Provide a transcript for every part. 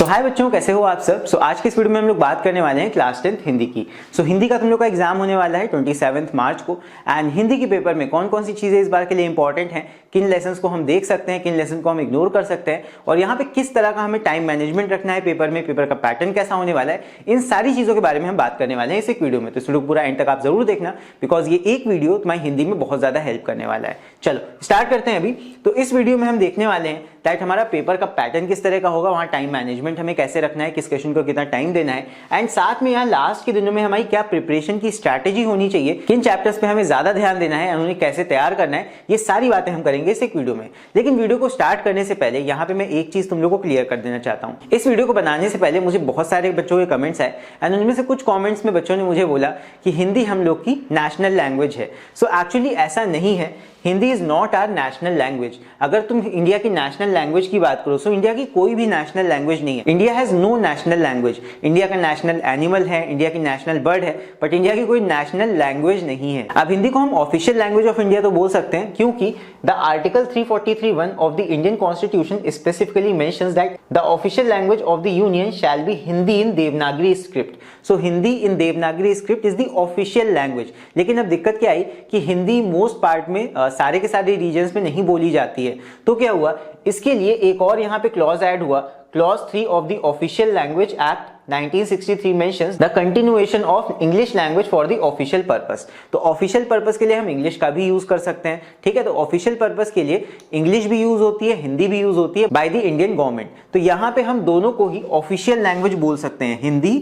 सो हाय बच्चों, कैसे हो आप सब। आज के इस वीडियो में हम लोग बात करने वाले हैं क्लास 10th हिंदी की। हिंदी का तुम लोग का एग्जाम होने वाला है 27 मार्च को। एंड हिंदी के पेपर में कौन कौन सी चीजें इस बार के लिए इंपॉर्टेंट हैं, किन लेसन्स को हम देख सकते हैं, किन लेसन को हम इग्नोर कर सकते हैं, और यहाँ पे किस तरह का हमें टाइम मैनेजमेंट रखना है पेपर में, पेपर का पैटर्न कैसा होने वाला है, इन सारी चीजों के बारे में हम बात करने वाले हैं इस एक वीडियो में। तो इस वीडियो को पूरा एंड तक आप जरूर देखना, बिकॉज ये एक वीडियो तुम्हारी हिंदी में बहुत ज्यादा हेल्प करने वाला है। चलो स्टार्ट करते हैं अभी। तो इस वीडियो में हम देखने वाले हैं दैट हमारा पेपर का पैटर्न किस तरह का होगा, वहां टाइम मैनेजमेंट हमें कैसे रखना है, किस क्वेश्चन को कितना टाइम देना है, एंड साथ में यहाँ लास्ट के दिनों में हमारी क्या प्रिपरेशन की स्ट्रैटेजी होनी चाहिए, किन चैप्टर्स पे हमें ज्यादा ध्यान देना है, उन्हें कैसे तैयार करना है, ये सारी बातें हम करेंगे इस एक वीडियो में। लेकिन वीडियो को स्टार्ट करने से पहले यहाँ पे मैं एक चीज तुम लोगों को क्लियर कर देना चाहता हूँ। इस वीडियो को बनाने से पहले मुझे बहुत सारे बच्चों के कमेंट्स आए एंड उनमें से कुछ कमेंट्स में बच्चों ने मुझे बोला कि हिंदी हम लोग की नेशनल लैंग्वेज है। सो एक्चुअली ऐसा नहीं है, Hindi is not our national language. अगर तुम इंडिया की नेशनल लैंग्वेज की बात करो, सो इंडिया की कोई भी नेशनल लैंग्वेज नहीं है। India has no national language. India का नेशनल एनिमल है, इंडिया की नेशनल बर्ड है, बट इंडिया की कोई नेशनल लैंग्वेज नहीं है। अब हिंदी को हम ऑफिशियल लैंग्वेज ऑफ इंडिया तो बोल सकते हैं, क्योंकि the article 343(1) of the Indian constitution specifically mentions that the official language of the union shall be Hindi in Devanagari script. So Hindi in Devanagari script is the official language. लेकिन अब दिक्कत क्या आई कि हिंदी मोस्ट पार्ट में सारे के सारे रीजन्स में नहीं बोली जाती है। तो क्या हुआ, इसके लिए एक और यहाँ पे क्लॉज ऐड हुआ। Clause 3 of the official language act 1963 mentions the continuation of English language for the official purpose। तो ऑफिशियल पर्पस के लिए हम इंग्लिश का भी यूज कर सकते हैं, ठीक है। तो ऑफिशियल पर्पस के लिए इंग्लिश भी यूज होती है, हिंदी भी यूज होती है बाय द इंडियन गवर्नमेंट। तो यहाँ पे हम दोनों को ही ऑफिशियल लैंग्वेज बोल सकते हैं, Hindi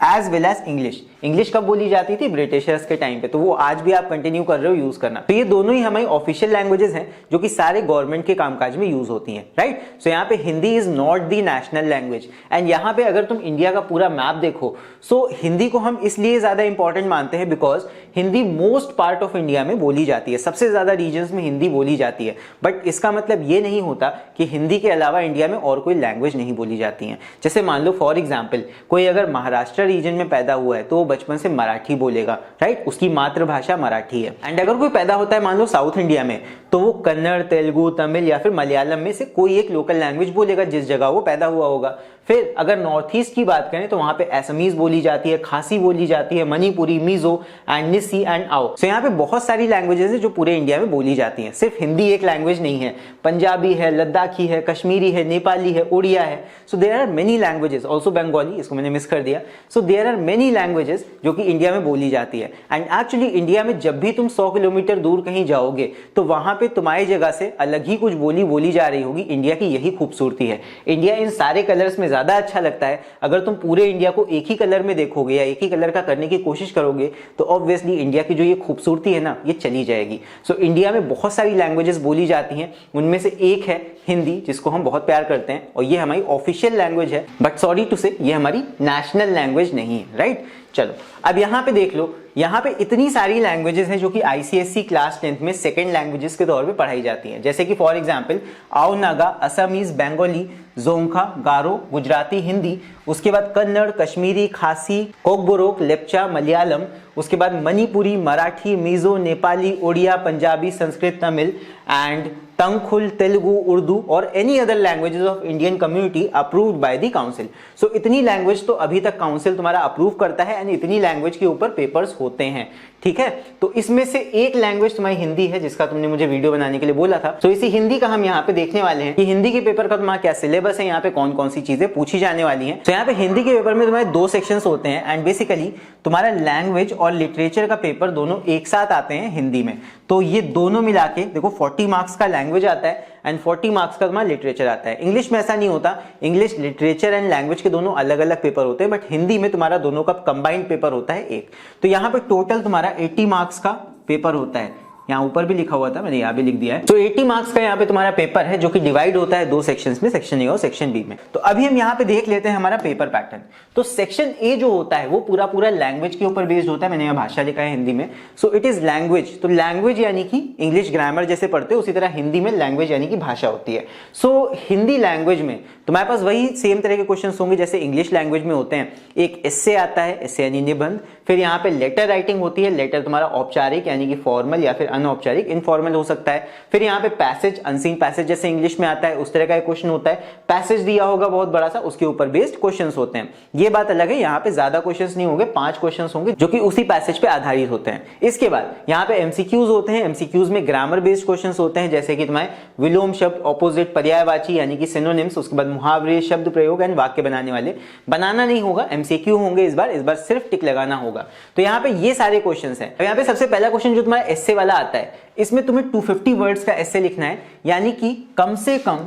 as well as English. English कब बोली जाती थी, ब्रिटिशर्स के टाइम पे, तो वो आज भी आप कंटिन्यू कर रहे हो यूज करना। तो ये दोनों ही हमारी ऑफिशियल लैंग्वेजेस हैं जो कि सारे गवर्नमेंट के कामकाज में यूज होती हैं, राइट। सो यहाँ पे Hindi is not the national language. And यहाँ पे अगर तुम इंडिया का पूरा मैप देखो, सो हिंदी को हम इसलिए ज्यादा इंपॉर्टेंट मानते हैं because Hindi most part of India में बोली जाती है, सबसे ज्यादा रीजन्स में हिंदी बोली जाती है। बट इसका मतलब ये नहीं होता कि हिंदी के अलावा इंडिया में और कोई लैंग्वेज नहीं बोली जाती है। जैसे मान लो फॉर एग्जाम्पल कोई अगर महाराष्ट्र रीजन में पैदा हुआ है तो वो बचपन से मराठी बोलेगा, राइट, उसकी मातृभाषा मराठी है। एंड अगर कोई पैदा होता है मान लो साउथ इंडिया में, तो वो कन्नड़, तेलुगु, तमिल या फिर मलयालम में से कोई एक लोकल लैंग्वेज बोलेगा जिस जगह वो पैदा हुआ होगा। फिर अगर नॉर्थ ईस्ट की बात करें तो वहां पे असमीज बोली जाती है, खासी बोली जाती है, मणिपुरी, मिजो एंड निसी एंड आओ। सो यहाँ पे बहुत सारी लैंग्वेजेस है जो पूरे इंडिया में बोली जाती हैं। सिर्फ हिंदी एक लैंग्वेज नहीं है, पंजाबी है, लद्दाखी है, कश्मीरी है, नेपाली है, उड़िया है। So there are many languages, also Bengali, इसको मैंने मिस कर दिया। So there are many languages जो कि इंडिया में बोली जाती है। एंड एक्चुअली इंडिया में जब भी तुम 100 किलोमीटर दूर कहीं जाओगे तो वहां पे तुम्हारी जगह से अलग ही कुछ बोली बोली जा रही होगी। इंडिया की यही खूबसूरती है। इंडिया इन सारे कलर्स में ज्यादा अच्छा लगता है। अगर तुम पूरे इंडिया को एक ही कलर में देखोगे या एक ही कलर का करने की कोशिश करोगे तो ऑब्वियसली इंडिया की जो ये खूबसूरती है ना, ये चली जाएगी। सो इंडिया में बहुत सारी लैंग्वेजेस बोली जाती हैं, उनमें से एक है हिंदी, जिसको हम बहुत प्यार करते हैं, और ये हमारी ऑफिशियल लैंग्वेज है। बट सॉरी टू से ये हमारी नेशनल लैंग्वेज नहीं है, राइट। चलो अब यहाँ पे देख लो, यहाँ पे इतनी सारी लैंग्वेजेस हैं जो कि आईसीएसई क्लास 10th में सेकंड लैंग्वेजेस के तौर पे पढ़ाई जाती हैं। जैसे कि फॉर एग्जांपल आओ नागा, असमीज, बंगाली, जोंखा, गारो, गुजराती, हिंदी, उसके बाद कन्नड़, कश्मीरी, खासी, कोकबोरोक, लेप्चा, मलयालम, उसके बाद मणिपुरी, मराठी, मिजो, नेपाली, उड़िया, पंजाबी, संस्कृत, तमिल एंड तंखुल, तेलुगु, उर्दू और any other languages of Indian community approved by the council. So इतनी लैंग्वेज तो अभी तक काउंसिल तुम्हारा अप्रूव करता है एंड इतनी लैंग्वेज के ऊपर पेपर्स होते हैं, ठीक है। तो इसमें से एक लैंग्वेज तुम्हारी हिंदी है जिसका तुमने मुझे वीडियो बनाने के लिए बोला था। तो इसी हिंदी का हम यहाँ पे देखने वाले हैं कि हिंदी के पेपर का तुम्हारा क्या सिलेबस है, यहाँ पे कौन कौन सी चीजें पूछी जाने वाली हैं। तो यहाँ पे हिंदी के पेपर में तुम्हारे 2 सेक्शंस होते हैं एंड बेसिकली तुम्हारा लैंग्वेज और लिटरेचर का पेपर दोनों एक साथ आते हैं हिंदी में। तो ये दोनों मिला के देखो 40 मार्क्स का लैंग्वेज आता है एंड 40 मार्क्स का तुम्हारा लिटरेचर आता है। इंग्लिश में ऐसा नहीं होता, इंग्लिश, लिटरेचर एंड लैंग्वेज के दोनों अलग अलग पेपर होते हैं, बट हिंदी में तुम्हारा दोनों का कंबाइंड पेपर होता है एक। तो यहाँ पे टोटल तुम्हारा 80 मार्क्स का पेपर होता है। यहाँ ऊपर भी लिखा हुआ था, मैंने यहाँ भी लिख दिया है। तो 80 मार्क्स का यहाँ पे तुम्हारा पेपर है जो कि डिवाइड होता है 2 सेक्शंस में, सेक्शन ए और सेक्शन बी में। तो अभी हम यहाँ पे देख लेते हैं हमारा पेपर पैटर्न। तो सेक्शन ए जो होता है वो पूरा पूरा लैंग्वेज के ऊपर बेस्ड होता है। मैंने यहाँ भाषा लिखा है हिंदी में। So it is language. तो लैंग्वेज यानी कि इंग्लिश ग्रामर जैसे पढ़ते हो उसी तरह हिंदी में लैंग्वेज यानी कि भाषा होती है। सो हिंदी लैंग्वेज में तुम्हारे पास वही सेम तरह के क्वेश्चन होंगे जैसे इंग्लिश लैंग्वेज में होते हैं। एक एस्से आता है, एस्से यानी निबंध, फिर यहाँ पे लेटर राइटिंग होती है, लेटर तुम्हारा औपचारिक यानी कि फॉर्मल या फिर अनौपचारिक इनफॉर्मल हो सकता है। फिर यहाँ पे पैसेज, अनसीन पैसेज जैसे इंग्लिश में आता है उस तरह का एक क्वेश्चन होता है, पैसेज दिया होगा बहुत बड़ा सा, उसके ऊपर बेस्ड क्वेश्चंस होते हैं। ये बात अलग है, यहाँ पे ज्यादा क्वेश्चंस नहीं होंगे, 5 क्वेश्चंस होंगे जो कि उसी पैसेज पे आधारित होते हैं। इसके बाद यहाँ पे एमसीक्यूज होते हैं, एमसीक्यूज में ग्रामर बेस्ड क्वेश्चंस होते हैं, जैसे कि तुम्हारे विलोम शब्द, ऑपोजिट, पर्यायवाची यानी कि सिनोनिम्स, उसके बाद मुहावरे, शब्द प्रयोग एंड वाक्य बनाने वाले। बनाना नहीं होगा, एमसीक्यू होंगे इस बार सिर्फ टिक लगाना होगा। तो यहाँ पे ये सारे क्वेश्चंस हैं। यहाँ पे सबसे पहला क्वेश्चन जो तुम्हारा एस्से वाला आता है, इसमें तुम्हें 250 वर्ड्स का एस्से लिखना है, यानी कि कम से कम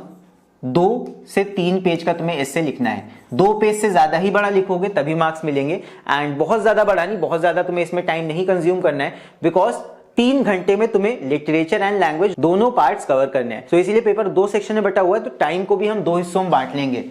2 से 3 पेज का तुम्हें एस्से लिखना है। 2 पेज से ज्यादा ही बड़ा लिखोगे तभी मार्क्स मिलेंगे, एंड बहुत ज्यादा बड़ा नहीं, बहुत ज्यादा तुम्हें इसमें टाइम नहीं कंज्यूम करना है, बिकॉज 3 घंटे में तुम्हें लिटरेचर एंड लैंग्वेज दोनों पार्ट्स कवर करने हैं। तो इसीलिए पेपर 2 सेक्शन में बटा हुआ है, तो टाइम को भी हम 2 हिस्सों में बांट लेंगे।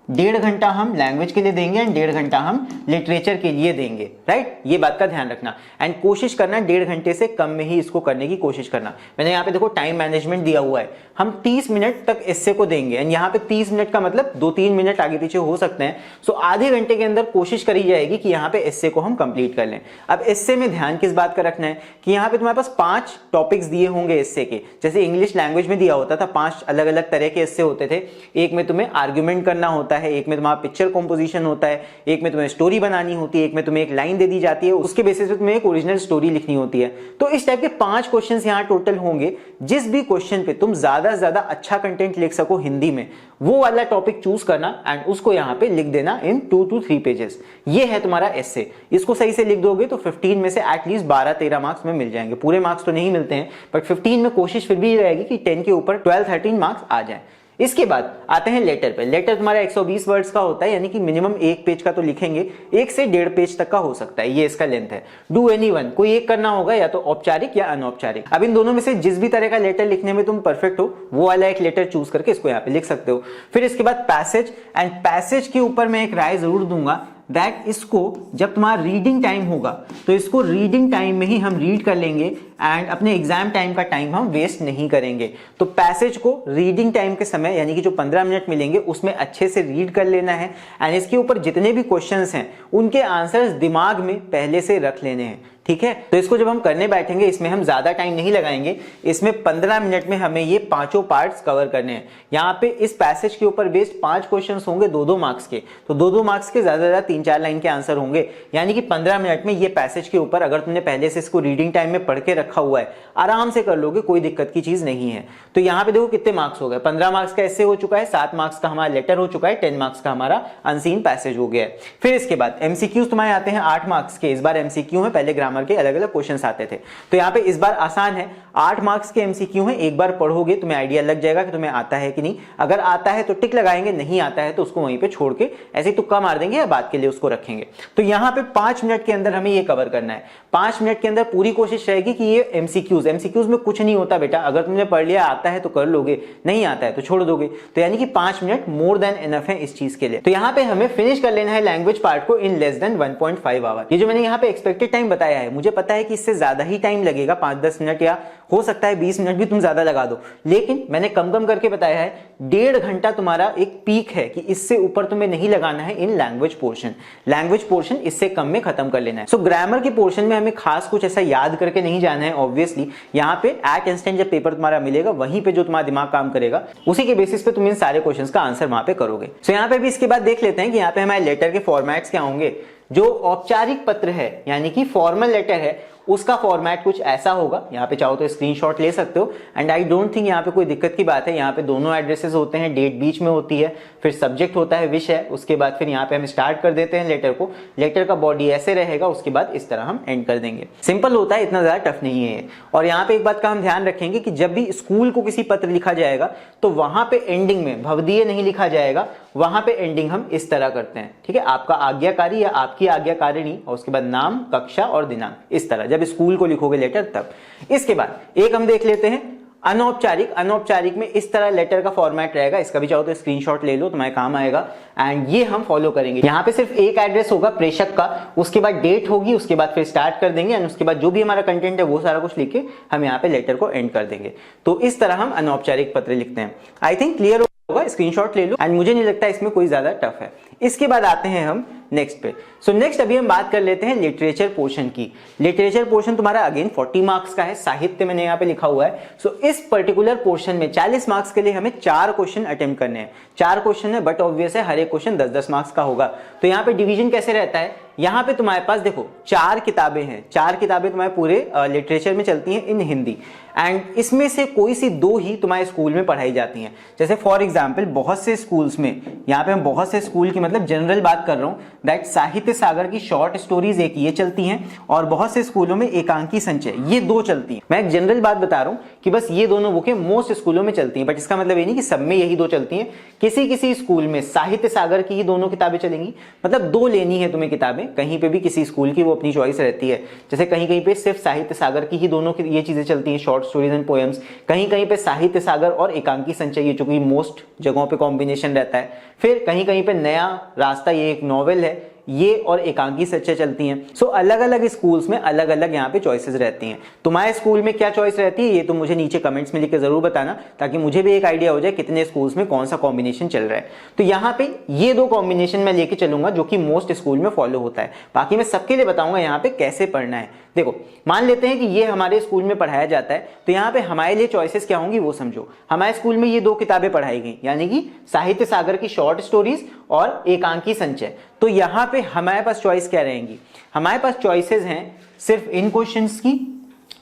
1.5 घंटा हम लैंग्वेज के लिए देंगे एंड 1.5 घंटा हम लिटरेचर के लिए देंगे, राइट। ये बात का ध्यान रखना एंड कोशिश करना 1.5 घंटे से कम में ही इसको करने की कोशिश करना। मैंने यहाँ पे देखो टाइम मैनेजमेंट दिया हुआ है, हम 30 मिनट तक एस्से को देंगे एंड यहाँ पे 30 मिनट का मतलब 2-3 मिनट आगे पीछे हो सकते हैं। सो आधे घंटे के अंदर कोशिश करी जाएगी कि यहाँ पे एस्से को हम कंप्लीट कर लें। अब एस्से में ध्यान किस बात का रखना है कि यहाँ पे तुम्हारे पास 5 टॉपिक्स दिए होंगे एस्से के, जैसे इंग्लिश लैंग्वेज में दिया होता था 5 अलग अलग तरह के एस्से होते थे। एक में तुम्हें आर्ग्यूमेंट करना होता है, एक में तुम्हारा पिक्चर कॉम्पोजिशन होता है, एक में तुम्हें स्टोरी बनानी होती है, एक में तुम्हें एक लाइन दे दी जाती है, उसके बेसिस पे तुम्हें एक ओरिजिनल स्टोरी लिखनी होती है। तो इस टाइप के 5 क्वेश्चंस यहाँ टोटल होंगे। जिस भी क्वेश्चन पे तुम ज्यादा से ज्यादा अच्छा कंटेंट लिख सको हिंदी में, वो वाला टॉपिक चूज करना एंड उसको यहाँ पे लिख देना इन 2 to 3 पेजेस। ये है तुम्हारा एस्से। इसको सही से लिख दोगे तो 15 में से एटलीस्ट 12-13 मार्क्स में मिल जाएंगे। पूरे मार्क्स तो नहीं मिलते हैं, बट 15 में कोशिश फिर भी रहेगी कि 10 के ऊपर 12-13 मार्क्स आ जाए। इसके बाद आते हैं लेटर पे। लेटर तुम्हारा 120 वर्ड्स का होता है, यानी कि मिनिमम 1 पेज का तो लिखेंगे, 1 से 1.5 पेज तक का हो सकता है, ये इसका लेंथ है। डू एनी वन, कोई एक करना होगा, या तो औपचारिक या अनौपचारिक। अब इन दोनों में से जिस भी तरह का लेटर लिखने में तुम परफेक्ट हो, वो वाला एक लेटर चूज करके इसको यहाँ पे लिख सकते हो। फिर इसके बाद पैसेज, एंड पैसेज के ऊपर मैं एक राय जरूर दूंगा दैट इसको जब तुम्हारा रीडिंग टाइम होगा तो इसको रीडिंग टाइम में ही हम रीड कर लेंगे एंड अपने एग्जाम टाइम का टाइम हम वेस्ट नहीं करेंगे। तो पैसेज को रीडिंग टाइम के समय यानी कि जो 15 मिनट मिलेंगे उसमें अच्छे से रीड कर लेना है एंड इसके ऊपर जितने भी क्वेश्चंस हैं उनके आंसर्स दिमाग में पहले से रख लेने हैं, ठीक है। तो इसको जब हम करने बैठेंगे इसमें हम ज्यादा टाइम नहीं लगाएंगे, इसमें 15 मिनट में हमें ये 5 पार्ट्स कवर करने हैं। यहाँ पे इस पैसेज के ऊपर बेस्ड 5 क्वेश्चंस होंगे 2-2 मार्क्स के, तो 2-2 मार्क्स के ज्यादा 3-4 लाइन के आंसर होंगे, यानी कि 15 मिनट में ये पैसेज के ऊपर अगर तुमने पहले से इसको रीडिंग टाइम में पढ़ के रखा हुआ है आराम से कर लोगे, कोई दिक्कत की चीज नहीं है। तो यहाँ पे देखो कितने मार्क्स हो गए, 15 मार्क्स का ऐसे हो चुका है, 7 मार्क्स का हमारा लेटर हो चुका है, 10 मार्क्स का हमारा अनसीन पैसेज हो गया है। फिर इसके बाद एमसीक्यूज तुम्हारे आते हैं 8 मार्क्स के। इस बार एमसीक्यू है, पहले ग्रामर के अलग अलग क्वेश्चन आते थे, तो यहाँ पे इस बार आसान है, 8 मार्क्स के एमसीक्यू हैं। एक बार पढ़ोगे तुम्हें आइडिया लग जाएगा कि तुम्हें आता है कि नहीं। अगर आता है तो टिक लगाएंगे, नहीं आता है तो उसको वहीं पे छोड़ के ऐसे ही तुक्का मार देंगे या बात के लिए उसको रखेंगे। तो यहाँ पे 5 मिनट के अंदर हमें ये कवर करना है। 5 मिनट के अंदर पूरी कोशिश रहेगी कि ये एमसीक्यूज में कुछ नहीं होता बेटा, अगर तुमने पढ़ लिया आता है तो कर लोगे, नहीं आता है तो छोड़ दोगे। तो यानी कि 5 मिनट मोर देन इनफ है इस चीज के लिए। तो यहाँ पे हमें फिनिश कर लेना है लैंग्वेज पार्ट को इन लेस देन 1.5 आवर। ये जो मैंने यहाँ पे एक्सपेक्टेड टाइम बताया है, मुझे पता है कि इससे ज्यादा ही टाइम लगेगा, 5-10 मिनट या हो सकता है 20 मिनट भी तुम ज्यादा लगा दो, लेकिन मैंने कम कम करके बताया है 1.5 घंटा तुम्हारा एक पीक है कि इससे ऊपर तुम्हें नहीं लगाना है in language portion. Language portion इससे कम में खत्म कर लेना है। सो ग्रामर के पोर्शन में हमें खास कुछ ऐसा याद करके नहीं जाना है। ऑब्वियसली यहाँ पे एट इंस्टेंट जब पेपर तुम्हारा मिलेगा वहीं पे जो तुम्हारा दिमाग काम करेगा उसी के बेसिस पे तुम इन सारे क्वेश्चंस का आंसर वहां पे करोगे। सो यहाँ पे भी इसके बाद देख लेते हैं कि यहाँ पे हमारे लेटर के फॉर्मेट्स क्या होंगे। जो औपचारिक पत्र है यानी कि फॉर्मल लेटर है उसका फॉर्मेट कुछ ऐसा होगा। यहाँ पे चाहो तो स्क्रीनशॉट ले सकते हो एंड आई डोंट थिंक यहाँ पे कोई दिक्कत की बात है। यहाँ पे दोनों एड्रेसेस होते हैं, डेट बीच में होती है, फिर सब्जेक्ट होता है विषय, उसके बाद फिर यहाँ पे हम स्टार्ट कर देते हैं लेटर को। लेटर का बॉडी ऐसे रहेगा, उसके बाद इस तरह हम एंड कर देंगे। सिंपल होता है, इतना ज्यादा टफ नहीं है। और यहाँ पे एक बात का हम ध्यान रखेंगे कि जब भी स्कूल को किसी पत्र लिखा जाएगा तो वहां पे एंडिंग में भवदीय नहीं लिखा जाएगा, वहां पे एंडिंग हम इस तरह करते हैं, ठीक है। आपका आज्ञाकारी या आपकी आज्ञाकारिणी और उसके बाद नाम, कक्षा और दिनांक, इस तरह जब स्कूल को लिखोगे लेटर तब। इसके बाद एक हम देख लेते हैं अनौपचारिक। अनौपचारिक में इस तरह लेटर का फॉर्मेट रहेगा, इसका भी चाहो तो स्क्रीनशॉट ले लो, तुम्हारे काम आएगा एंड ये हम फॉलो करेंगे। यहाँ पे सिर्फ एक एड्रेस होगा प्रेषक का, उसके बाद डेट होगी, उसके बाद फिर स्टार्ट कर देंगे एंड उसके बाद जो भी हमारा कंटेंट है वो सारा कुछ लिख के हम यहाँ पे लेटर को एंड कर देंगे। तो इस तरह हम अनौपचारिक पत्र लिखते हैं। आई थिंक क्लियर होगा, स्क्रीनशॉट ले लो एंड मुझे नहीं लगता इसमें कोई ज्यादा टफ है। इसके बाद आते हैं हम नेक्स्ट पे। सो नेक्स्ट अभी हम बात कर लेते हैं लिटरेचर पोर्शन की। लिटरेचर पोर्शन तुम्हारा अगेन 40 मार्क्स का है, साहित्य मैंने यहाँ पे लिखा हुआ है। सो इस पर्टिकुलर पोर्शन में 40 मार्क्स के लिए हमें 4 क्वेश्चन अटेम्प्ट करने हैं। 4 क्वेश्चन है बट ऑब्वियस है हर एक क्वेश्चन 10-10 मार्क्स का होगा। तो यहाँ पे डिवीजन कैसे रहता है, यहाँ पे तुम्हारे पास देखो 4 किताबें हैं, 4 किताबें तुम्हारे पूरे लिटरेचर में चलती हैं इन हिंदी, एंड इसमें से कोई सी 2 ही तुम्हारे स्कूल में पढ़ाई जाती हैं। जैसे फॉर एग्जाम्पल बहुत से स्कूल्स में, यहाँ पे हम बहुत से स्कूल की मतलब जनरल बात कर रहा हूँ, दैट साहित्य सागर की शॉर्ट स्टोरीज एक ये चलती हैं और बहुत से स्कूलों में एकांकी संचय ये 2 चलती हैं। मैं एक जनरल बात बता रहा हूँ कि बस ये दोनों बुकें मोस्ट स्कूलों में चलती हैं, बट इसका मतलब ये नहीं कि सब में यही 2 चलती हैं। किसी किसी स्कूल में साहित्य सागर की ही दोनों किताबें चलेंगी, मतलब 2 लेनी है तुम्हें किताबें, कहीं पे भी किसी स्कूल की वो अपनी चॉइस रहती है। जैसे कहीं कहीं पे सिर्फ साहित्य सागर की ही दोनों ये चीजें चलती हैं, शॉर्ट स्टोरीज एंड पोएम्स, कहीं कहीं पे साहित्य सागर और एकांकी संचय ये चूंकि मोस्ट जगहों पे कॉम्बिनेशन रहता है। फिर कहीं कहीं पे नया रास्ता ये एक नॉवेल है, ये और एकांकी संचय चलती हैं। सो अलग अलग स्कूल्स में अलग अलग यहाँ पे चॉइसेस रहती हैं। तुम्हारे स्कूल में क्या चॉइस रहती है ये तो मुझे नीचे कमेंट्स में लिख के जरूर बताना, ताकि मुझे भी एक आइडिया हो जाए कितने स्कूल्स में कौन सा कॉम्बिनेशन चल रहा है। तो यहाँ पे ये 2 कॉम्बिनेशन मैं लेके चलूंगा जो कि मोस्ट स्कूल में फॉलो होता है, बाकी मैं सबके लिए बताऊंगा यहाँ पे कैसे पढ़ना है। देखो मान लेते हैं कि ये हमारे स्कूल में पढ़ाया जाता है, तो यहाँ पे हमारे लिए चॉइसेस क्या होंगी वो समझो। हमारे स्कूल में ये 2 किताबें पढ़ाई गई, यानी कि साहित्य सागर की शॉर्ट स्टोरीज और एकांकी संचय। तो यहाँ पे हमारे पास चॉइस क्या रहेंगी, हमारे पास चॉइसेस हैं सिर्फ इन क्वेश्चंस की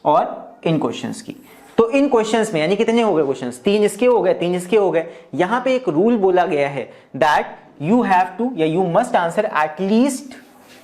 और इन क्वेश्चंस की। तो इन क्वेश्चंस में यानी कितने हो गए क्वेश्चंस, 3 इसके हो गए, 3 इसके हो गए। यहाँ पे एक रूल बोला गया है दैट यू हैव टू या you must answer at least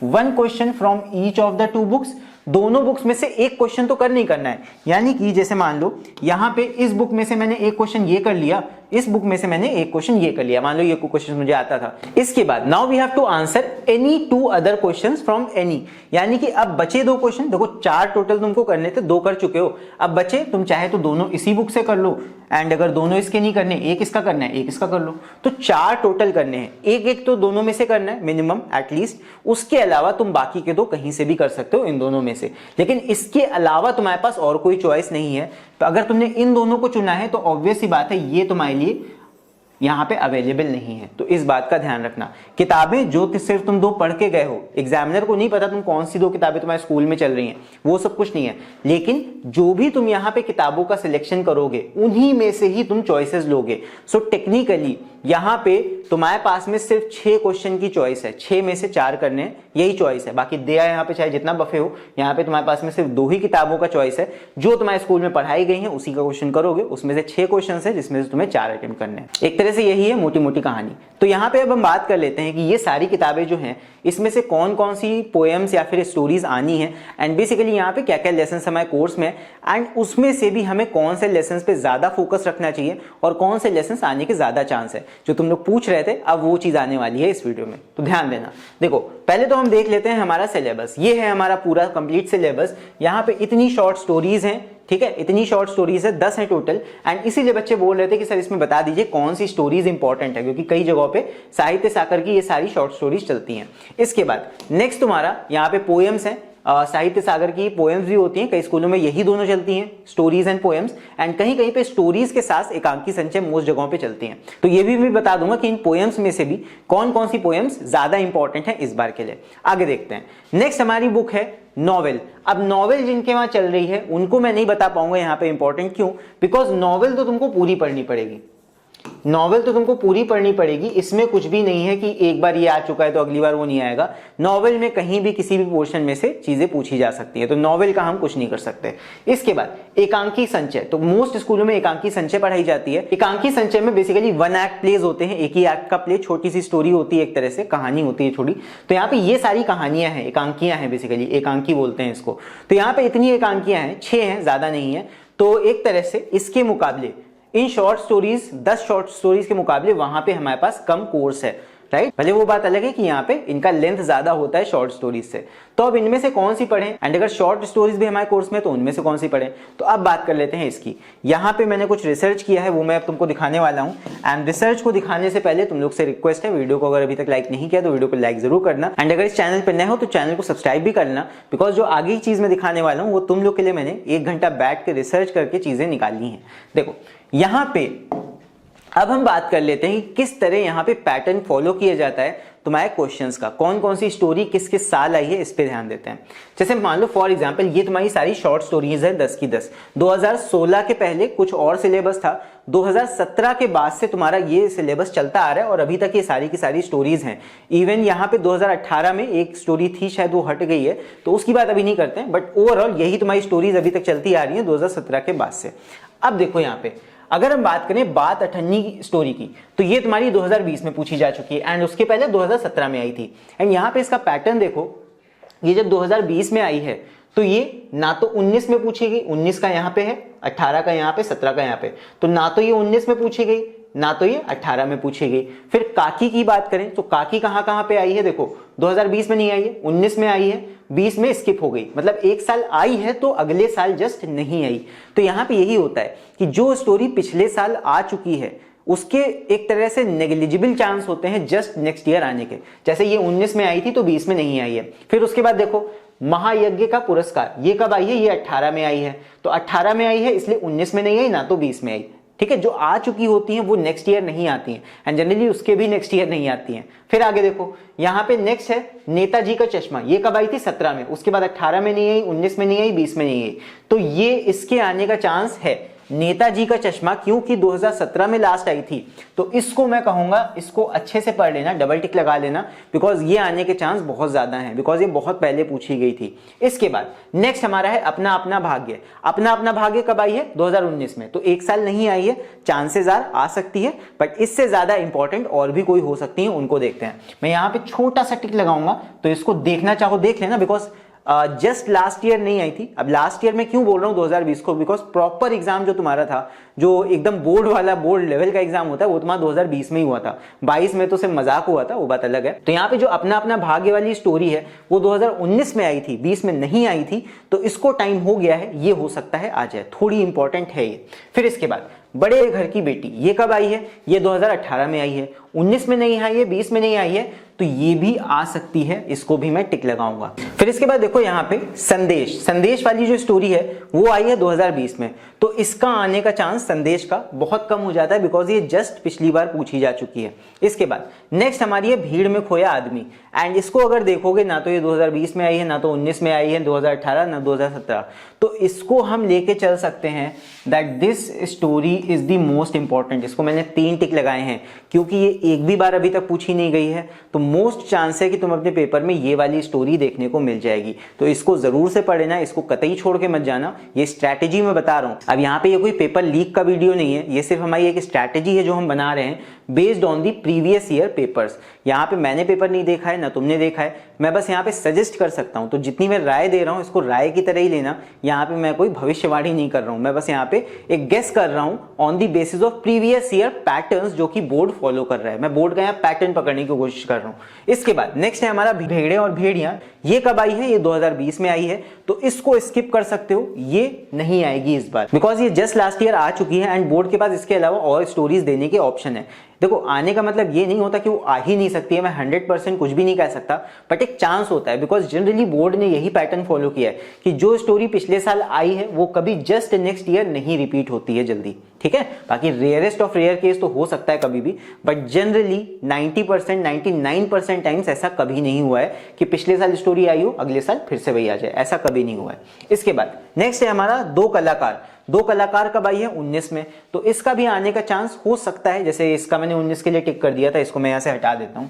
1 question from each of the 2 books. दोनों बुक्स में से एक क्वेश्चन तो करना ही करना है, यानी कि जैसे मान लो यहाँ पे इस बुक में से मैंने एक क्वेश्चन ये कर लिया, इस बुक में से मैंने एक क्वेश्चन ये कर लिया, मान लो ये क्वेश्चन मुझे आता था। इसके बाद now we have to answer any 2 other questions from any, यानी कि अब बचे 2 क्वेश्चन, देखो 4 टोटल तुमको करने थे, 2 कर चुके हो, अब बचे तुम चाहे तो दोनों इसी बुक से कर लो, एंड अगर दोनों इसके नहीं करने, एक इसका करना है एक इसका कर लो। तो 4 टोटल करने हैं, एक तो दोनों में से करना है मिनिमम एटलीस्ट, उसके अलावा तुम बाकी के 2 कहीं से भी कर सकते हो इन दोनों में से, लेकिन इसके अलावा तुम्हारे पास और कोई चॉइस नहीं है। तो अगर तुमने इन दोनों को चुना है तो ऑब्वियस सी बात है ये तुम्हारे लिए यहाँ पे अवेलेबल नहीं है। तो इस बात का ध्यान रखना, किताबें जो सिर्फ तुम 2 पढ़ के गए हो, एग्जामिनर को नहीं पता तुम कौन सी 2 किताबें तुम्हारे स्कूल में चल रही हैं, वो सब कुछ नहीं है, लेकिन जो भी तुम यहाँ पे किताबों का सिलेक्शन करोगे उन्हीं में से ही तुम चॉइसेस लोगे। सो टेक्निकली यहाँ पे तुम्हारे पास में सिर्फ 6 क्वेश्चन की चॉइस है, 6 में से 4 करने हैं, यही चॉइस है। बाकी दिया यहाँ पे चाहे जितना बफे हो, यहाँ पे तुम्हारे पास में सिर्फ 2 ही किताबों का चॉइस है, जो तुम्हारे स्कूल में पढ़ाई गई है उसी का क्वेश्चन करोगे, उसमें से 6 क्वेश्चन है जिसमें से तुम्हें 4 अटेम्प्ट करने हैं। एक तरह से यही है मोटी मोटी कहानी। तो यहाँ पे अब हम बात कर लेते हैं कि ये सारी किताबें जो हैं इसमें से कौन कौन सी पोएम्स या फिर स्टोरीज आनी है, एंड बेसिकली यहाँ पे क्या क्या लेसन हमारे कोर्स में, एंड उसमें से भी हमें कौन से लेसन पे ज्यादा फोकस रखना चाहिए और कौन से लेसन आने के ज्यादा चांस है। जो तुम लोग पूछ रहे थे अब वो चीज आने वाली है इस वीडियो में, तो ध्यान देना। देखो पहले तो हम देख लेते हैं हमारा सिलेबस, ये है हमारा पूरा कंप्लीट सिलेबस। यहाँ पे इतनी शॉर्ट स्टोरीज हैं, ठीक है, इतनी शॉर्ट स्टोरीज है, 10 है टोटल, एंड इसीलिए बच्चे बोल रहे थे कि सर इसमें बता दीजिए कौन सी स्टोरीज इंपॉर्टेंट है, क्योंकि कई जगहों पे साहित्य सागर की ये सारी शॉर्ट स्टोरीज चलती हैं। इसके बाद नेक्स्ट तुम्हारा यहाँ पे पोएम्स है, साहित्य सागर की पोएम्स भी होती हैं, कई स्कूलों में यही दोनों चलती हैं, स्टोरीज एंड पोएम्स, एंड कहीं कहीं पे स्टोरीज के साथ एकांकी संचय मोस्ट जगहों पे चलती हैं। तो ये भी मैं बता दूंगा कि इन पोएम्स में से भी कौन कौन सी पोएम्स ज्यादा इंपॉर्टेंट है इस बार के लिए। आगे देखते हैं, नेक्स्ट हमारी बुक है नॉवेल। अब नॉवेल जिनके वहां चल रही है उनको मैं नहीं बता पाऊंगा यहाँ पे इंपॉर्टेंट क्यों, बिकॉज नॉवेल तो तुमको पूरी पढ़नी पड़ेगी, नॉवेल तो तुमको पूरी पढ़नी पड़ेगी, इसमें कुछ भी नहीं है कि एक बार ये आ चुका है तो अगली बार वो नहीं आएगा। नॉवेल में कहीं भी किसी भी पोर्शन में से चीजें पूछी जा सकती है, तो नॉवेल का हम कुछ नहीं कर सकते। इसके बाद एकांकी संचय, तो मोस्ट स्कूलों में एकांकी संचय पढ़ाई जाती है। एकांकी संचय में बेसिकली 1 एक्ट प्लेज होते हैं, एक ही एक्ट का प्ले, छोटी सी स्टोरी होती है, एक तरह से कहानी होती है छोटी। तो यहाँ पे ये सारी कहानियां हैं, एकांकियां हैं, बेसिकली एकांकी बोलते हैं इसको। तो यहाँ पे इतनी एकांकियां हैं, 6 हैं, ज्यादा नहीं है। तो एक तरह से इसके मुकाबले in short stories 10 short stories के मुकाबले वहां पे हमारे पास कम कोर्स है, राइट। भले वो बात अलग है कि यहाँ पे इनका लेंथ ज्यादा होता है शॉर्ट स्टोरीज से। तो अब इनमें से कौन सी पढ़ें, एंड अगर शॉर्ट स्टोरीज भी हमारे कोर्स में तो उनमें से कौन सी पढ़ें। तो अब बात कर लेते हैं इसकी। यहाँ पे मैंने कुछ रिसर्च किया है, वो मैं अब तुमको दिखाने वाला हूँ। एंड रिसर्च को दिखाने से पहले तुम लोग से रिक्वेस्ट है, वीडियो को अगर अभी तक लाइक नहीं किया तो वीडियो को लाइक जरूर करना, एंड अगर इस चैनल पर नए हो तो चैनल को सब्सक्राइब भी करना, बिकॉज जो आगे की चीज मैं दिखाने वाला हूँ वो तुम लोग के लिए मैंने 1 घंटा बैठ के रिसर्च करके चीजें निकाली हैं। देखो यहाँ पे अब हम बात कर लेते हैं कि किस तरह यहाँ पे पैटर्न फॉलो किया जाता है। तुम्हारे क्वेश्चंस का, कौन कौन सी स्टोरी किस किस साल आई है इस पे ध्यान देते हैं। जैसे मान लो फॉर एग्जांपल ये तुम्हारी सारी शॉर्ट स्टोरीज है 10 की 10। 2016 के पहले कुछ और सिलेबस था, 2017 के बाद से तुम्हारा ये सिलेबस चलता आ रहा है और अभी तक ये सारी की सारी स्टोरीज हैं। इवन यहाँ पे 2018 में एक स्टोरी थी, शायद वो हट गई है, तो उसकी बात अभी नहीं करते हैं, बट ओवरऑल यही तुम्हारी स्टोरीज अभी तक चलती आ रही है 2017 के बाद से। अब देखो यहाँ पे अगर हम बात करें बात अठन्नी की स्टोरी की, तो ये तुम्हारी 2020 में पूछी जा चुकी है एंड उसके पहले 2017 में आई थी। एंड यहाँ पे इसका पैटर्न देखो, ये जब 2020 में आई है तो ये ना तो 19 में पूछी गई, 19 का यहाँ पे है, 18 का यहाँ पे, 17 का यहाँ पे, तो ना तो ये 19 में पूछी गई ना तो ये 18 में पूछी गई। फिर काकी की बात करें तो काकी कहां पे आई है, देखो 2020 में नहीं आई है, 19 में आई है, 20 में स्किप हो गई, मतलब एक साल आई है तो अगले साल जस्ट नहीं आई। तो यहाँ पे यही होता है कि जो स्टोरी पिछले साल आ चुकी है उसके एक तरह से नेग्लिजिबल चांस होते हैं जस्ट नेक्स्ट ईयर आने के। जैसे ये 19 में आई थी तो 20 में नहीं आई है। फिर उसके बाद देखो महायज्ञ का पुरस्कार, ये कब आई है, ये 18 में आई है, तो 18 में आई है इसलिए 19 में नहीं आई ना तो 20 में आई। ठीक है, जो आ चुकी होती हैं वो नेक्स्ट ईयर नहीं आती हैं एंड जनरली उसके भी नेक्स्ट ईयर नहीं आती हैं। फिर आगे देखो यहाँ पे नेक्स्ट है नेताजी का चश्मा, ये कब आई थी 17 में, उसके बाद 18 में नहीं आई, 19 में नहीं आई, 20 में नहीं आई, तो ये इसके आने का चांस है। नेताजी का चश्मा क्योंकि 2017 में लास्ट आई थी, तो इसको मैं कहूंगा इसको अच्छे से पढ़ लेना, डबल टिक लगा लेना, बिकॉज ये आने के चांस बहुत ज्यादा हैं, बिकॉज ये बहुत पहले पूछी गई थी। इसके बाद नेक्स्ट हमारा है अपना अपना भाग्य। अपना अपना भाग्य कब आई है, 2019 में, तो एक साल नहीं आई है, चांसेस आ सकती है, बट इससे ज्यादा इंपॉर्टेंट और भी कोई हो सकती है, उनको देखते हैं। मैं यहाँ पे छोटा सा टिक लगाऊंगा, तो इसको देखना चाहो देख लेना, बिकॉज जस्ट लास्ट ईयर नहीं आई थी। अब लास्ट ईयर में क्यों बोल रहा हूं 2020 को, बिकॉज प्रॉपर एग्जाम जो तुम्हारा था, जो एकदम बोर्ड वाला बोर्ड लेवल का एग्जाम होता है, वो तुम्हारा 2020 में ही हुआ था। 22 में तो सिर्फ मजाक हुआ था, वो बात अलग है। तो यहाँ पे जो अपना अपना भाग्य वाली स्टोरी है वो 2019 में आई थी, 20 में नहीं आई थी, तो इसको टाइम हो गया है, ये हो सकता है आ जाए, थोड़ी इंपॉर्टेंट है ये। फिर इसके बाद बड़े घर की बेटी, ये कब आई है, ये 2018 में आई है, 19 में नहीं आई है, 20 में नहीं आई है, तो ये भी आ सकती है, इसको भी मैं टिक लगाऊंगा। फिर इसके बाद देखो यहाँ पे संदेश वाली जो स्टोरी है वो आई है 2020 में, तो इसका आने का चांस संदेश का बहुत कम हो जाता है, बिकॉज ये जस्ट पिछली बार पूछी जा चुकी है। इसके बाद नेक्स्ट हमारी है भीड़ में खोया आदमी, एंड इसको अगर देखोगे ना तो ये 2020 में आई है, ना तो 19 में आई है, 2018 ना 2017, तो इसको हम लेके चल सकते हैं that this story is the most important. इसको मैंने 3 टिक लगाए हैं क्योंकि ये एक भी बार अभी तक पूछी नहीं गई है, तो मोस्ट चांस है कि तुम अपने पेपर में ये वाली स्टोरी देखने को मिल जाएगी। तो इसको जरूर से पढ़ लेना, इसको कतई छोड़ के मत जाना, ये स्ट्रैटेजी मैं बता रहा हूं। अब यहाँ पे ये कोई पेपर लीक का वीडियो नहीं है, ये सिर्फ हमारी एक स्ट्रैटेजी है जो हम बना रहे हैं based on the previous year papers. यहाँ पे मैंने पेपर नहीं देखा है ना तुमने देखा है, मैं बस यहाँ पे सजेस्ट कर सकता हूँ। तो जितनी मैं राय दे रहा हूँ इसको राय की तरह ही लेना, यहाँ पे मैं कोई भविष्यवाणी नहीं कर रहा हूँ, मैं बस यहाँ पे एक गेस कर रहा हूँ on the basis of previous year patterns जो कि बोर्ड फॉलो कर रहा है। मैं बोर्ड का यहाँ पैटर्न पकड़ने की कोशिश कर रहा हूँ। इसके बाद नेक्स्ट है हमारा भेड़े और भेड़ियां, ये कब आई है, ये 2020 में आई है, तो इसको स्किप कर सकते हो, ये नहीं आएगी इस बार, बिकॉज ये जस्ट लास्ट ईयर आ चुकी है एंड बोर्ड के पास इसके अलावा और स्टोरीज देने के ऑप्शन है। देखो आने का मतलब ये नहीं होता कि वो आ ही नहीं सकती है, मैं 100% कुछ भी नहीं कह सकता, बट एक चांस होता है, बिकॉज जनरली बोर्ड ने यही पैटर्न फॉलो किया है कि जो स्टोरी पिछले साल आई है वो कभी जस्ट नेक्स्ट ईयर नहीं रिपीट होती है जल्दी। ठीक है, बाकी रेयरेस्ट ऑफ रेयर केस तो हो सकता है कभी भी, बट जनरली 90% 99% टाइम्स ऐसा कभी नहीं हुआ है कि पिछले साल स्टोरी आई हो अगले साल फिर से वही आ जाए, ऐसा कभी नहीं हुआ है। इसके बाद नेक्स्ट है हमारा दो कलाकार कब आई है, 19 में, तो इसका भी आने का चांस हो सकता है। जैसे इसका मैंने 19 के लिए टिक कर दिया था, इसको मैं यहां से हटा देता हूं,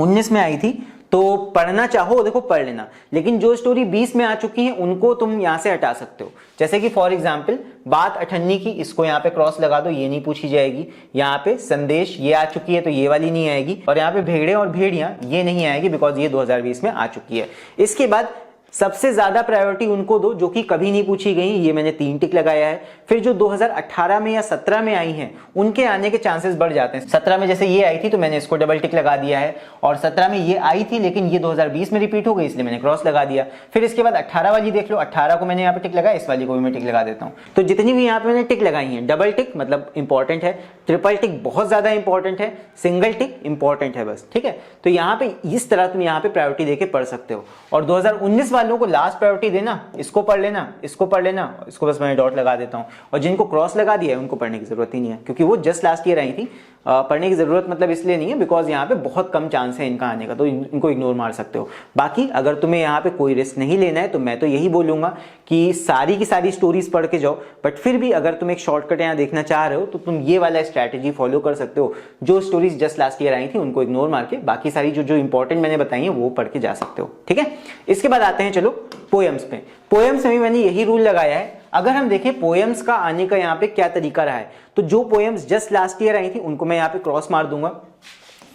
19 में आई थी, तो पढ़ना चाहो देखो पढ़ लेना, लेकिन जो स्टोरी 20 में आ चुकी है उनको तुम यहां से हटा सकते हो। जैसे कि फॉर एग्जांपल बात अठन्नी की, इसको यहाँ पे क्रॉस लगा दो, ये नहीं पूछी जाएगी। यहाँ पे संदेश ये आ चुकी है तो ये वाली नहीं आएगी, और यहाँ पे भेड़े और भेड़ियां ये नहीं आएगी बिकॉज ये 2020 में आ चुकी है। इसके बाद सबसे ज्यादा प्रायोरिटी उनको दो जो कि कभी नहीं पूछी गई, ये मैंने 3 टिक लगाया है। फिर जो 2018 में या 17 में आई हैं उनके आने के चांसेस बढ़ जाते हैं। 17 में जैसे ये आई थी तो मैंने इसको डबल टिक लगा दिया है, और 17 में ये आई थी लेकिन ये 2020 में रिपीट हो गई इसलिए मैंने क्रॉस लगा दिया। फिर इसके बाद 18 वाली देख लो, 18 को मैंने यहाँ पे टिक लगाया, इस वाली को भी मैं टिक लगा देता हूँ। तो जितनी भी यहाँ पे मैंने टिक लगाई है, डबल टिक मतलब इंपॉर्टेंट है, ट्रिपल टिक बहुत ज्यादा इंपॉर्टेंट है, सिंगल टिक इंपॉर्टेंट है बस। ठीक है, तो यहाँ पे इस तरह तुम यहाँ पे प्रायोरिटी देके पढ़ सकते हो। और 2019 वालों को लास्ट प्रायोरिटी देना, इसको पढ़ लेना, इसको पढ़ लेना, इसको बस मैं डॉट लगा देता हूं। और जिनको क्रॉस लगा दिया है उनको पढ़ने की जरूरत ही नहीं है क्योंकि वो जस्ट लास्ट ईयर आई थी, पढ़ने की जरूरत मतलब इसलिए नहीं है बिकॉज यहाँ पे बहुत कम चांस है इनका आने का, तो इनको इग्नोर मार सकते हो। बाकी अगर तुम्हें यहाँ पे कोई रिस्क नहीं लेना है तो मैं तो यही बोलूंगा कि सारी की सारी स्टोरीज पढ़ के जाओ, बट फिर भी अगर तुम एक शॉर्टकट यहाँ देखना चाह रहे हो तो तुम ये वाला स्ट्रैटेजी फॉलो कर सकते हो। जो stories just last year I थी उनको इग्नोर मार के बाकी सारी जो इंपॉर्टेंट मैंने बताई है वो पढ़ के जा सकते हो, ठीक है। इसके बाद आते हैं चलो पोएम्स पे। पोएम्स में भी मैंने यही रूल लगाया है। अगर हम देखें पोएम्स का आने का यहाँ पे क्या तरीका रहा है, तो जो poems just last year I थी उनको मैं यहाँ पे क्रॉस मार दूंगा।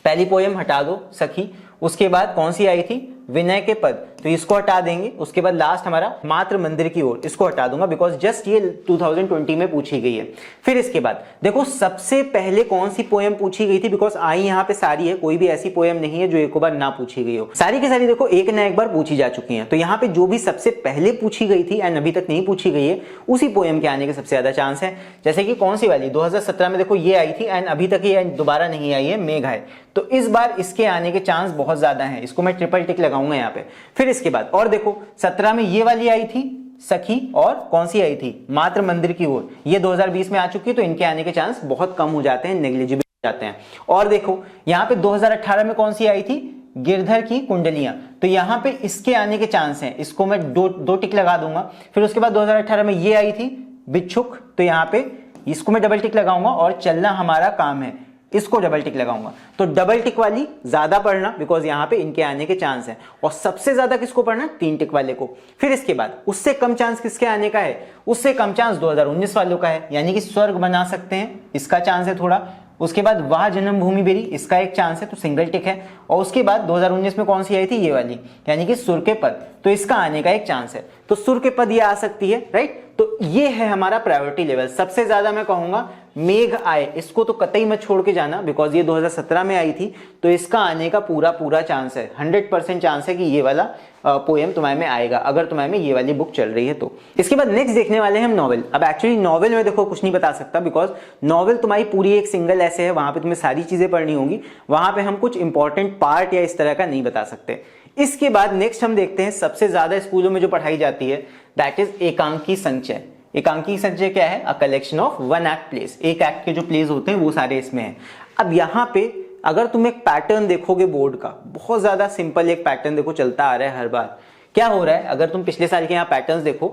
पहली पोएम हटा दो सखी, उसके बाद कौन सी आई थी विनय के पद, तो इसको हटा देंगे। उसके बाद लास्ट हमारा मात्र मंदिर की ओर, इसको हटा दूंगा बिकॉज जस्ट ये 2020 में पूछी गई है। फिर इसके बाद देखो सबसे पहले कौन सी पोएम पूछी गई थी, बिकॉज आई यहाँ पे सारी है, कोई भी ऐसी पोएम नहीं है जो एक बार ना पूछी गई हो। सारी की सारी देखो एक ना एक बार पूछी जा चुकी है। तो यहाँ पे जो भी सबसे पहले पूछी गई थी एंड अभी तक नहीं पूछी गई है उसी पोएम के आने के सबसे ज्यादा चांस है। जैसे कि कौन सी वाली 2017 में देखो ये आई थी एंड अभी तक ये दोबारा नहीं आई है, मेघ है। तो इस बार इसके आने के चांस बहुत ज्यादा है, इसको मैं ट्रिपल टिक लगाऊंगा यहाँ पे। फिर इसके बाद और देखो 17 में ये वाली आई थी सखी, और कौन सी आई थी मात्र मंदिर की ओर, ये 2020 में आ चुकी है, तो इनके आने के चांस बहुत कम हो जाते हैं, नेग्लिजिबल हो जाते हैं। और देखो यहाँ पे 2018 में कौन सी आई थी गिरधर की कुंडलियां, तो यहाँ पे इसके आने के चांस हैं, इसको मैं दो टिक लगा दूंगा। फिर उसके बाद 2018 में ये आई थी बिच्छुक, तो यहाँ पे इसको मैं डबल टिक लगाऊंगा। और चलना हमारा काम है, इसको डबल टिक लगाऊंगा। तो डबल टिक वाली ज्यादा पढ़ना बिकॉज यहाँ पे इनके आने के चांस है, और सबसे ज्यादा किसको पढ़ना 3 टिक वाले को। फिर इसके बाद उससे कम चांस किसके आने का है, उससे कम चांस 2019 वालों का है, यानी कि स्वर्ग बना सकते हैं, इसका चांस है थोड़ा। उसके बाद वाह जन्मभूमि बेरी, इसका एक चांस है, तो सिंगल टिक है। और उसके बाद 2019 में कौन सी आई थी ये वाली, यानी कि सुर के पद, तो इसका आने का एक चांस है, तो सुर के पद ये आ सकती है, राइट। तो ये है हमारा प्रायोरिटी लेवल। सबसे ज्यादा मैं कहूंगा मेघ आए, इसको तो कतई मत छोड़ के जाना बिकॉज ये 2017 में आई थी, तो इसका आने का पूरा चांस है, 100% चांस है कि ये वाला पोएम तुम्हारे में आएगा, अगर तुम्हारे में ये वाली बुक चल रही है तो। इसके बाद नेक्स्ट देखने वाले हैं हम नॉवेल। अब एक्चुअली नॉवेल में देखो कुछ नहीं बता सकता बिकॉज नॉवेल तुम्हारी पूरी एक सिंगल ऐसे है, वहां पे तुम्हें सारी चीजें पढ़नी होंगी, वहां पे हम कुछ इंपॉर्टेंट पार्ट या इस तरह का नहीं बता सकते। इसके बाद नेक्स्ट हम देखते हैं सबसे ज्यादा स्कूलों में जो पढ़ाई जाती है, दैट इज एकांकी संचय। एकांकी संचय क्या है, a collection of 1 act place, एक एक्ट के जो प्लेस होते हैं वो सारे इसमें हैं। अब यहाँ पे अगर तुम एक पैटर्न देखोगे बोर्ड का, बहुत ज्यादा सिंपल एक पैटर्न देखो चलता आ रहा है हर बार। क्या हो रहा है, अगर तुम पिछले साल के यहाँ पैटर्न्स देखो,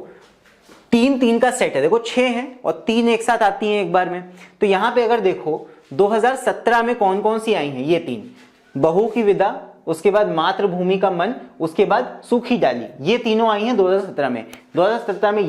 3-3 का सेट है, देखो 6 हैं और 3 एक साथ आती हैं एक बार में। तो यहाँ पे अगर देखो 2017 में कौन कौन सी आई हैं, ये 3, बहू की विदा, उसके बाद मातृभूमि का मन, उसके बाद सूखी डाली, ये तीनों आई हैं 2017 में। 2017 में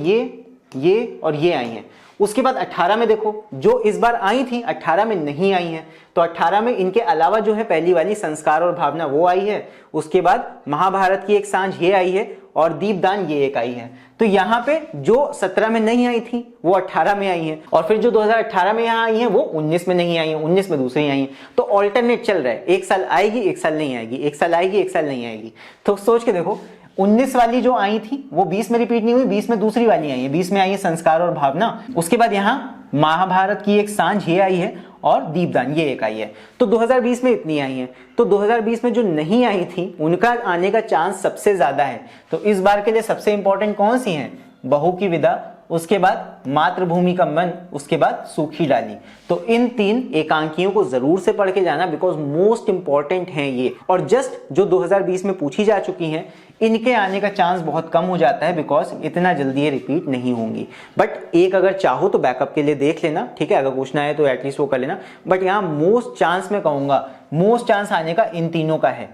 ये और ये आई हैं। उसके बाद 18 में देखो जो इस बार आई थी 18 में नहीं आई हैं, तो 18 में इनके अलावा जो है पहली वाली संस्कार और भावना वो आई है, उसके बाद महाभारत की एक सांझ ये आई है, और दीपदान ये एक आई है। तो यहाँ पे जो 17 में नहीं आई थी वो 18 में आई है, और फिर जो 2018 में यहाँ आई है वो 19 में नहीं आई है, 19 में दूसरी आई है। तो ऑल्टरनेट चल रहा है, एक साल आएगी एक साल नहीं आएगी, एक साल आएगी एक साल नहीं आएगी। तो सोच के देखो 19 वाली जो आई थी वो 20 में रिपीट नहीं हुई, 20 में दूसरी वाली आई है, 20 में आई है संस्कार और भावना, उसके बाद यहाँ महाभारत की एक सांझ ये आई है, और दीपदान ये एक आई है। तो 2020 में इतनी आई है। तो 2020 में जो नहीं आई थी उनका आने का चांस सबसे ज्यादा है। तो इस बार के लिए सबसे इंपॉर्टेंट कौन सी है, बहू की विदा, उसके बाद मातृभूमि का मन, उसके बाद सूखी डाली। तो इन 3 एकांकियों को जरूर से पढ़ के जाना बिकॉज मोस्ट इंपॉर्टेंट हैं ये, और जस्ट जो 2020 में पूछी जा चुकी हैं इनके आने का चांस बहुत कम हो जाता है बिकॉज इतना जल्दी ये रिपीट नहीं होंगी। बट एक अगर चाहो तो बैकअप के लिए देख लेना, ठीक है, अगर पूछना है तो एटलीस्ट वो कर लेना। बट यहाँ मोस्ट चांस मैं कहूंगा, मोस्ट चांस आने का इन तीनों का है।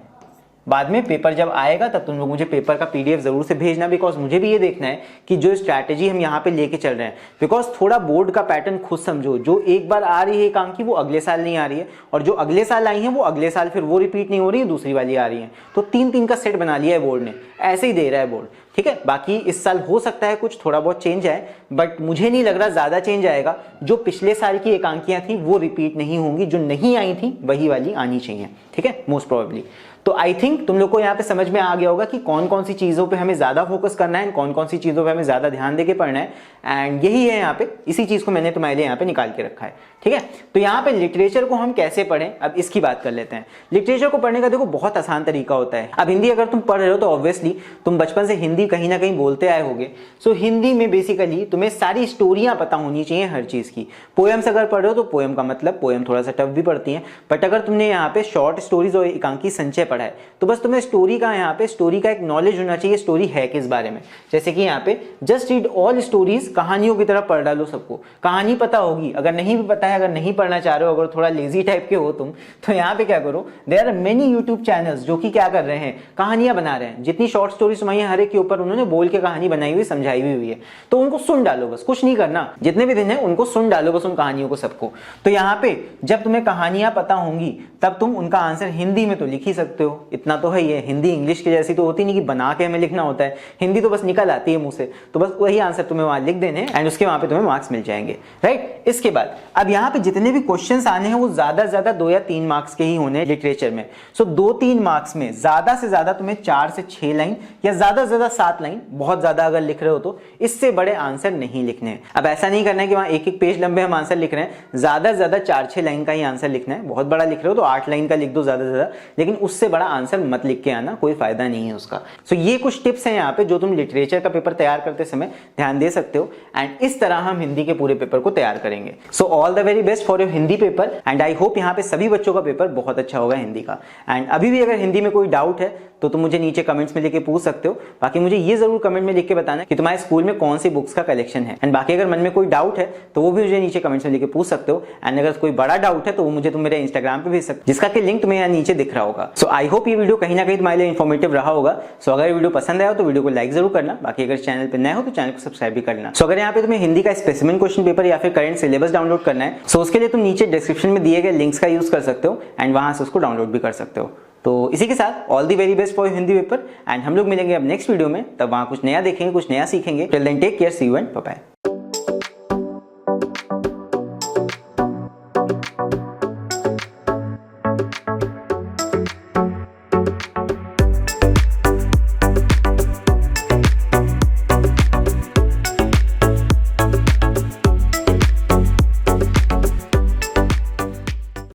बाद में पेपर जब आएगा तब तुम लोग मुझे पेपर का पीडीएफ जरूर से भेजना बिकॉज मुझे भी ये देखना है कि जो स्ट्रैटेजी हम यहाँ पे लेके चल रहे हैं, बिकॉज थोड़ा बोर्ड का पैटर्न खुद समझो, जो एक बार आ रही है एकांकी वो अगले साल नहीं आ रही है, और जो अगले साल आई है वो अगले साल फिर वो रिपीट नहीं हो रही है, दूसरी वाली आ रही है। तो 3-3 का सेट बना लिया है बोर्ड ने, ऐसे ही दे रहा है बोर्ड, ठीक है। बाकी इस साल हो सकता है कुछ थोड़ा बहुत चेंज आए, बट मुझे नहीं लग रहा ज्यादा चेंज आएगा। जो पिछले साल की एकांकियां थी वो रिपीट नहीं होंगी, जो नहीं आई थी वही वाली आनी चाहिए, ठीक है, मोस्ट प्रोबेबली। तो आई थिंक तुम लोग को यहाँ पे समझ में आ गया होगा कि कौन कौन सी चीजों पे हमें ज्यादा फोकस करना है, कौन कौन सी चीजों पे हमें ज्यादा ध्यान देके पढ़ना है, एंड यही है यहाँ पे, इसी चीज को मैंने तुम्हारे लिए यहाँ पे निकाल के रखा है, ठीक है। तो यहाँ पे लिटरेचर को हम कैसे पढ़ें, अब इसकी बात कर लेते हैं। लिटरेचर को पढ़ने का देखो बहुत आसान तरीका होता है। अब हिंदी अगर तुम पढ़ रहे हो तो ऑब्वियसली तुम बचपन से हिंदी कहीं ना कहीं बोलते आए होगे। सो हिंदी में बेसिकली तुम्हें सारी स्टोरियां पता होनी चाहिए हर चीज की। पोएम्स अगर पढ़ रहे हो तो पोएम का मतलब, पोएम थोड़ा सा टफ भी पढ़ती है, बट अगर तुमने यहाँ पे शॉर्ट स्टोरीज और एकांकी संचय पढ़ा है तो बस तुम्हें स्टोरी का यहाँ पे स्टोरी का एक नॉलेज होना चाहिए, स्टोरी है किस बारे में। जैसे कि यहाँ पे जस्ट रीड ऑल स्टोरीज, कहानियों की तरह पढ़ डालो सबको। कहानी पता होगी, अगर नहीं भी पता है, अगर नहीं पढ़ना चाह रहे हो, अगर थोड़ा लेजी टाइप के हो तुम, तो यहाँ पे क्या करो, there are many YouTube channels जो कि क्या कर रहे हैं, कहानियां बना रहे हैं। जितनी शॉर्ट स्टोरी सुनाई है हर एक के ऊपर उन्होंने बोल के कहानी बनाई हुई, समझाई हुई है, तो उनको सुन डालो बस, कुछ नहीं करना। जितने भी दिन है उनको सुन डालो बस, उन कहानियों को सबको। तो यहाँ पे जब तुम्हें कहानियां पता होंगी तब तुम उनका आंसर हिंदी में तो लिख ही सकते हो, इतना तो है ही है। हिंदी इंग्लिश की जैसी तो होती नहीं कि बना के हमें लिखना होता है, हिंदी तो बस निकल आती है मुंह से, तो बस वही आंसर तुम्हें वहां लिख देने एंड उसके वहां पे तुम्हें मार्क्स मिल जाएंगे, राइट। इसके बाद अब यहाँ पे जितने भी क्वेश्चंस आने हैं वो ज्यादा से ज्यादा 2 या 3 मार्क्स के ही होने हैं लिटरेचर में। सो 2-3 मार्क्स में ज्यादा से ज्यादा तुम्हें 4 से 6 लाइन या ज्यादा से ज्यादा 7 लाइन, बहुत ज्यादा अगर लिख रहे हो तो इससे बड़े आंसर नहीं लिखने हैं। अब ऐसा नहीं करना है कि वहां एक पेज लंबे हम आंसर लिख रहे हैं, ज्यादा से ज्यादा 4-6 लाइन का ही आंसर लिखना है। बहुत बड़ा लिख रहे हो तो 8 लाइन का लिख दो ज्यादा से ज्यादा, लेकिन उससे बड़ा आंसर मत लिख के आना, कोई फायदा नहीं है उसका। सो ये कुछ टिप्स हैं यहाँ पे जो तुम लिटरेचर का पेपर तैयार करते समय ध्यान दे सकते हो, एंड इस तरह हम हिंदी के पूरे पेपर को तैयार करेंगे। So all the very best for your Hindi paper, and I hope यहाँ पे सभी बच्चों का पेपर बहुत अच्छा होगा हिंदी का। एंड अभी भी अगर हिंदी में कोई डाउट है तो तुम मुझे नीचे कमेंट्स में लिख के पूछ सकते हो। बाकी मुझे ये जरूर कमेंट में लिख के बताना कि तुम्हारे स्कूल में कौन सी बुक्स का कलेक्शन है, एंड बाकी अगर मन में कोई डाउट है तो वो भी मुझे नीचे कमेंट्स में लिख के पूछ सकते हो। एंड अगर कोई बड़ा डाउट है तो वो मुझे तुम मेरे इंस्टाग्राम पे भेज सकते हो, जिसका कि लिंक तुम्हें यहाँ नीचे दिख रहा होगा। सो आई होप ये वीडियो कहीं ना कहीं तुम्हारे लिए इन्फॉर्मेटिव रहा होगा। सो अगर वीडियो पसंद आया हो तो वीडियो को लाइक जरूर करना, बाकी अगर चैनल पे नए हो तो चैनल को सब्सक्राइब भी करना। सो अगर यहाँ पे तुम्हें हिंदी का स्पेसिमेन क्वेश्चन पेपर या फिर करंट सिलेबस डाउनलोड करना है, सो उसके लिए तुम नीचे डिस्क्रिप्शन में दिए गए लिंक्स का यूज कर सकते हो एंड वहां से उसको डाउनलोड भी कर सकते हो। तो इसी के साथ all the very best for Hindi paper, and हम लोग मिलेंगे अब नेक्स्ट वीडियो में, तब वहां कुछ नया देखेंगे, कुछ नया सीखेंगे। Till then take care, see you and bye bye.